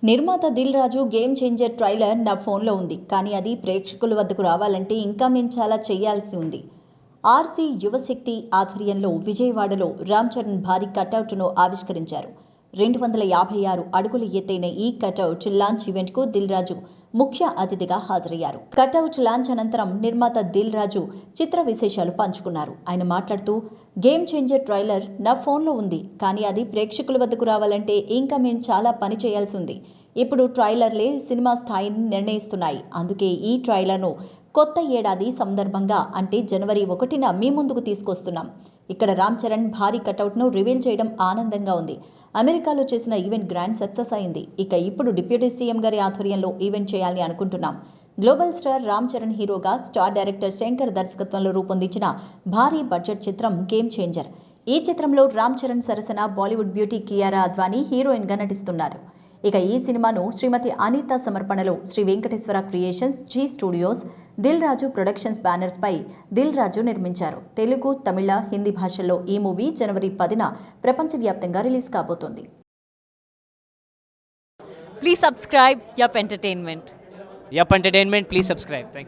నిర్మాత Dil Raju game changer trailer నా ఫోన్లో ఉంది, కానీ అది ప్రేక్షకుల వద్దకు రావాలంటే ఇంకా మేము చాలా చేయాల్సి ఉంది. ఆర్సీ యువశక్తి ఆధ్వర్యంలో విజయవాడలో రామ్ చరణ్ భారీ కటౌట్ను ఆవిష్కరించారు. 256 అడుగుల ఎత్తైన ఈ కటౌట్ లాంచ్ ఈవెంట్కు దిల్ రాజు ముఖ్య అతిథిగా హాజరయ్యారు. కటౌట్ లాంచ్ అనంతరం నిర్మాత దిల్ రాజు చిత్ర విశేషాలు పంచుకున్నారు. ఆయన మాట్లాడుతూ, గేమ్ చేంజర్ ట్రైలర్ నా ఫోన్లో ఉంది, కానీ అది ప్రేక్షకుల వద్దకు రావాలంటే ఇంకా మేము చాలా పని చేయాల్సి ఉంది. ఇప్పుడు ట్రైలర్లే సినిమా స్థాయిని నిర్ణయిస్తున్నాయి. అందుకే ఈ ట్రైలర్ను కొత్త ఏడాది సందర్భంగా అంటే జనవరి 1న మీ ముందుకు తీసుకొస్తున్నాం. ఇక్కడ రామ్ చరణ్ భారీ కటౌట్ను రివీల్ చేయడం ఆనందంగా ఉంది. అమెరికాలో చేసిన ఈవెంట్ గ్రాండ్ సక్సెస్ అయింది. ఇప్పుడు డిప్యూటీ సీఎం గారి ఆధ్వర్యంలో ఈవెంట్ చేయాలని అనుకుంటున్నాం. గ్లోబల్ స్టార్ రామ్ చరణ్ హీరోగా, స్టార్ డైరెక్టర్ శంకర్ దర్శకత్వంలో రూపొందించిన భారీ బడ్జెట్ చిత్రం గేమ్ చేంజర్. ఈ చిత్రంలో రామ్ చరణ్ సరసన బాలీవుడ్ బ్యూటీ కియారా అద్వానీ హీరోయిన్గా నటిస్తున్నారు. ఈ సినిమాను శ్రీమతి అనిత సమర్పణలో Sri Venkateswara Creations, Zee Studios, Dil Raju Productions బ్యానర్పై దిల్ రాజు నిర్మించారు. తెలుగు, తమిళ, హిందీ భాషల్లో ఈ మూవీ జనవరి 10న ప్రపంచవ్యాప్తంగా రిలీజ్ కాబోతోంది. Please subscribe Yup Entertainment. Yup Entertainment, please subscribe. Thank you.